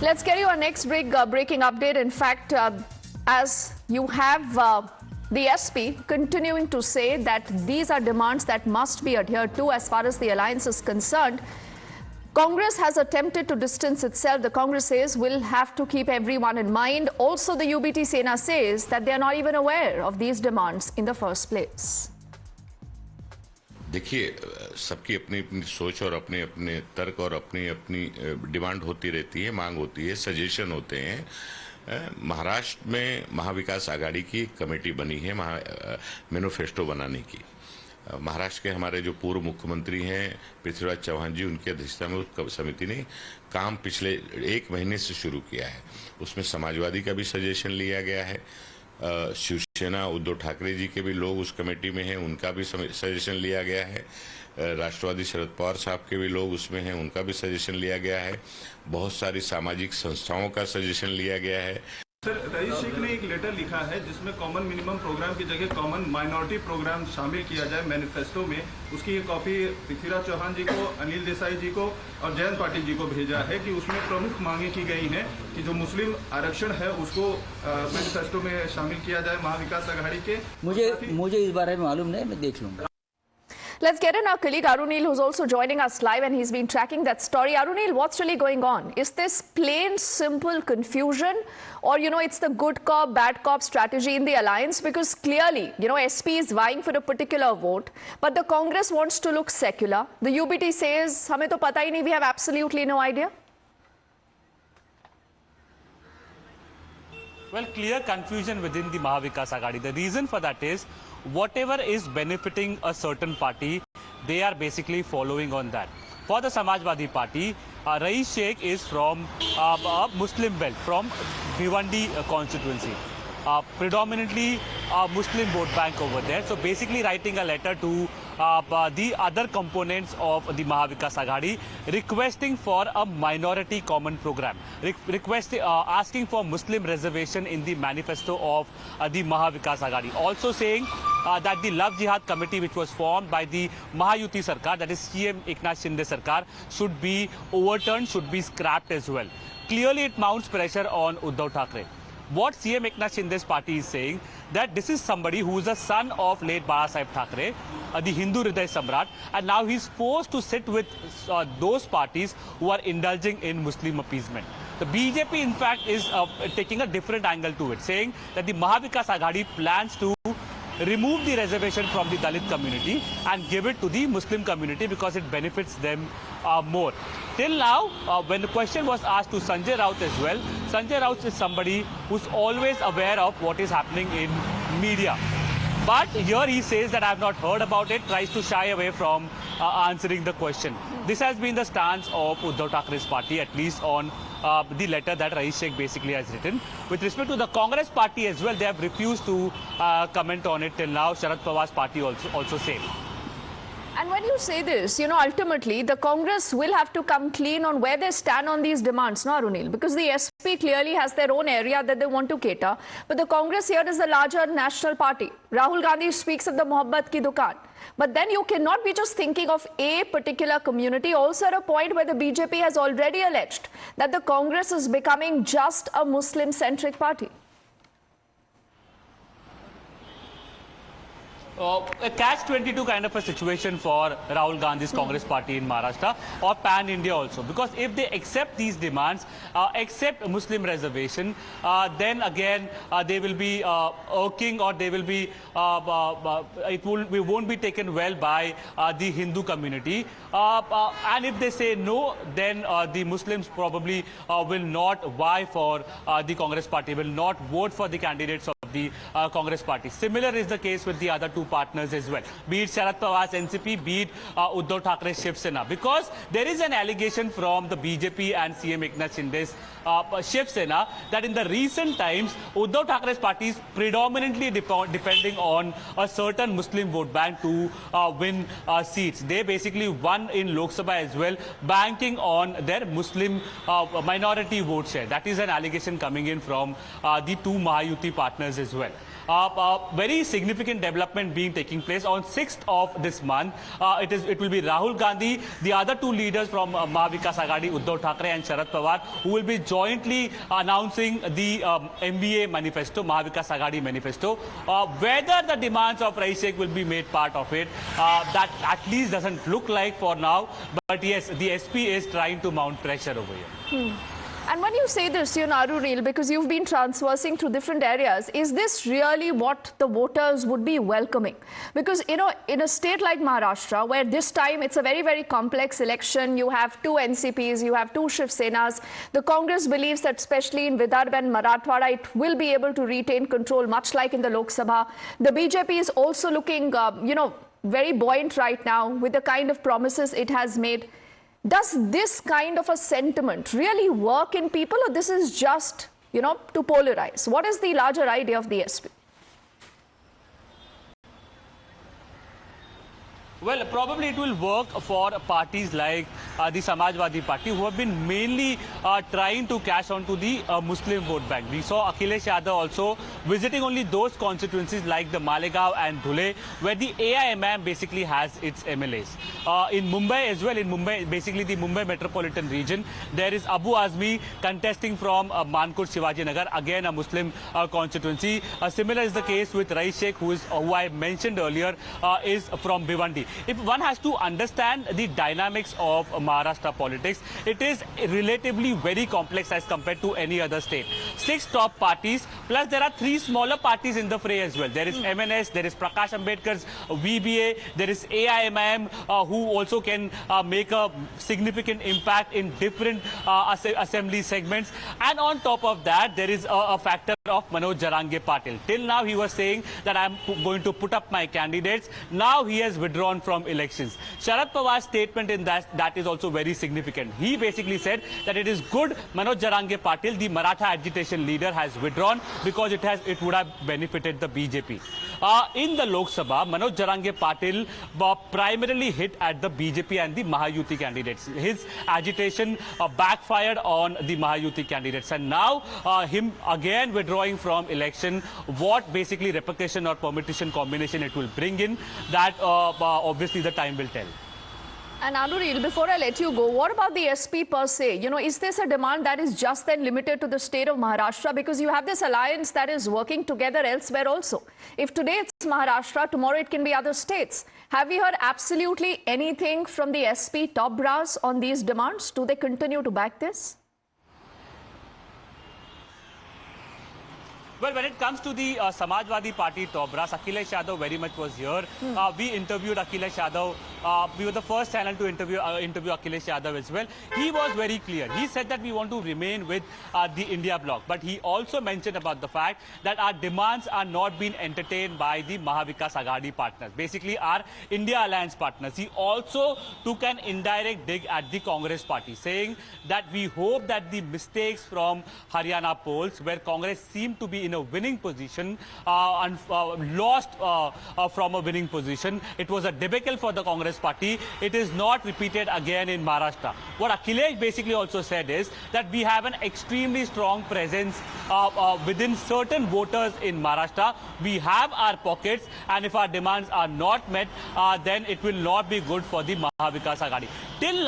Let's get you our next breaking update. In fact, as you have the SP continuing to say that these are demands that must be adhered to as far as the alliance is concerned. Congress has attempted to distance itself. The Congress says we'll have to keep everyone in mind. Also, the UBT Sena says that they are not even aware of these demands in the first place. देखिए, सबकी अपनी अपनी सोच और अपने अपने तर्क और अपनी अपनी डिमांड होती रहती है, मांग होती है, सजेशन होते हैं। महाराष्ट्र में महाविकास आघाड़ी की कमेटी बनी है मैनिफेस्टो बनाने की। महाराष्ट्र के हमारे जो पूर्व मुख्यमंत्री हैं पृथ्वीराज चौहान जी, उनकी अध्यक्षता में उस समिति ने काम पिछले 1 महीने से शुरू किया है। उसमें समाजवादी का भी सजेशन लिया गया है, शिवसेना उद्धव ठाकरे जी के भी लोग उस कमेटी में हैं, उनका भी सजेशन लिया गया है। राष्ट्रवादी शरद पवार साहब के भी लोग उसमें हैं, उनका भी सजेशन लिया गया है। बहुत सारी सामाजिक संस्थाओं का सजेशन लिया गया है। सर, रईस शेख ने एक लेटर लिखा है जिसमें कॉमन मिनिमम प्रोग्राम की जगह कॉमन माइनॉरिटी प्रोग्राम शामिल किया जाए मैनिफेस्टो में। उसकी ये कॉपी पृथ्वीराज चौहान जी को, अनिल देसाई जी को और जयंत पाटिल जी को भेजा है कि उसमें प्रमुख मांगे की गई हैं कि जो मुस्लिम आरक्षण है उसको मैनिफेस्टो में शामिल किया जाए महाविकास आघाड़ी के। मुझे इस बारे में मालूम नहीं, मैं देख लूंगा। Let's get in our colleague Arunil, who's also joining us live, and he's been tracking that story. Arunil, what's really going on? Is this plain, simple confusion, or, it's the good cop, bad cop strategy in the alliance? Because clearly, SP is vying for a particular vote, but the Congress wants to look secular. The UBT says, "Hame to pata hi nahi, we have absolutely no idea." Well, clear confusion within the Mahavikas Aghadi. The reason for that is whatever is benefiting a certain party, they are basically following on that. For the Samajwadi Party, Rais Shaikh is from a Muslim belt, from Bhiwandi constituency. Predominantly Muslim vote bank over there. So basically writing a letter to the other components of the Mahavikas Aghadi requesting for a minority common program, asking for Muslim reservation in the manifesto of the Mahavikas Aghadi. Also saying that the Love Jihad committee which was formed by the Mahayuti Sarkar, that is CM Eknath Shinde Sarkar, should be overturned, should be scrapped as well. Clearly it mounts pressure on Uddhav Thackeray. What CM Eknath Shinde's party is saying, that this is somebody who is a son of late Bala Thackeray, the Hindu Hriday Samrat, and now he's forced to sit with those parties who are indulging in Muslim appeasement. The BJP, in fact, is taking a different angle to it, saying that the Mahavikas Aghadi plans to remove the reservation from the Dalit community and give it to the Muslim community because it benefits them more. Till now, when the question was asked to Sanjay Raut as well, Sanjay Raut is somebody who's always aware of what is happening in media. But here he says that I have not heard about it, tries to shy away from answering the question. This has been the stance of Uddhav Thackeray's party, at least on the letter that Rais Shaikh basically has written. With respect to the Congress party as well, they have refused to comment on it till now. Sharad Pawar's party also same. And when you say this, ultimately the Congress will have to come clean on where they stand on these demands, no, Arunil? Because the SP clearly has their own area that they want to cater. But the Congress here is the larger national party. Rahul Gandhi speaks of the Mohabbat ki dukaan. But then you cannot be just thinking of a particular community. Also at a point where the BJP has already alleged that the Congress is becoming just a Muslim-centric party. A catch-22 kind of a situation for Rahul Gandhi's Congress party in Maharashtra or pan-India also. Because if they accept these demands, accept Muslim reservation, then again they will be irking, or they will be, we won't be taken well by the Hindu community. And if they say no, then the Muslims probably will not vie for the Congress party, will not vote for the candidates of the Congress party. Similar is the case with the other two partners as well, be it Sharad Pawar's NCP, be it Uddhav Thackeray's Shiv Sena, because there is an allegation from the BJP and CM Eknath Shinde's Shiv Sena that in the recent times Uddhav Thackeray's party is predominantly depending on a certain Muslim vote bank to win seats. They basically won in Lok Sabha as well, banking on their Muslim minority vote share. That is an allegation coming in from the two Mahayuti partners as well. Very significant development being taking place on 6th of this month. It will be Rahul Gandhi, the other two leaders from Mahavikas Agadi, Uddhav Thackeray and Sharad Pawar, who will be jointly announcing the MBA manifesto, Mahavikas Agadi manifesto. Whether the demands of Rais Shaikh will be made part of it, that at least doesn't look like for now. But yes, the SP is trying to mount pressure over here. And when you say this, Arunil, because you've been transversing through different areas, is this really what the voters would be welcoming? Because, in a state like Maharashtra, where this time it's a very, very complex election, you have two NCPs, you have two Shiv Senas, the Congress believes that especially in Vidarbha and Marathwada, it will be able to retain control, much like in the Lok Sabha. The BJP is also looking, very buoyant right now with the kind of promises it has made. Does this kind of a sentiment really work in people, or this is just, to polarize? What is the larger idea of the SP? Well, probably it will work for parties like the Samajwadi Party, who have been mainly trying to cash on to the Muslim vote bank. We saw Akhilesh Yadav also visiting only those constituencies like the Malegaon and Dhule, where the AIMM basically has its MLAs. In Mumbai as well, basically the Mumbai metropolitan region, there is Abu Azmi contesting from Mankut Shivaji Nagar, again a Muslim constituency. Similar is the case with Rais Shaikh, who I mentioned earlier, is from Bhiwandi. If one has to understand the dynamics of Maharashtra politics, it is relatively very complex as compared to any other state. 6 top parties, plus there are 3 smaller parties in the fray as well. There is MNS, there is Prakash Ambedkar's VBA, there is AIMM, who also can make a significant impact in different assembly segments. And on top of that, there is a factor of Manoj Jarange Patil. Till now, he was saying that I'm going to put up my candidates. Now he has withdrawn from elections. Sharad Pawar's statement in that is also very significant. He basically said that it is good Manoj Jarange Patil, the Maratha agitation leader, has withdrawn because it would have benefited the BJP. In the Lok Sabha, Manoj Jarange Patil primarily hit at the BJP and the Mahayuti candidates. His agitation backfired on the Mahayuti candidates, and now him again withdrawing from election, what basically repercussion or permutation combination it will bring in, that obviously the time will tell. And Anuril, before I let you go, what about the SP per se? Is this a demand that is just then limited to the state of Maharashtra? Because you have this alliance that is working together elsewhere also. If today it's Maharashtra, tomorrow it can be other states. Have we heard absolutely anything from the SP top brass on these demands? Do they continue to back this? Well, when it comes to the Samajwadi Party top brass, Akhilesh Yadav very much was here. We interviewed Akhilesh Yadav. We were the first channel to interview Akhilesh Yadav as well. He was very clear. He said that we want to remain with the India Bloc. But he also mentioned about the fact that our demands are not being entertained by the Mahavikas Agadi partners, basically our India Alliance partners. He also took an indirect dig at the Congress party, saying that we hope that the mistakes from Haryana polls, where Congress seemed to be in a winning position and lost from a winning position, it was a debacle for the Congress party. It is not repeated again in Maharashtra. What Akhilesh basically also said is that we have an extremely strong presence within certain voters in Maharashtra. We have our pockets, and if our demands are not met, then it will not be good for the Mahavikas Agadi. Till now,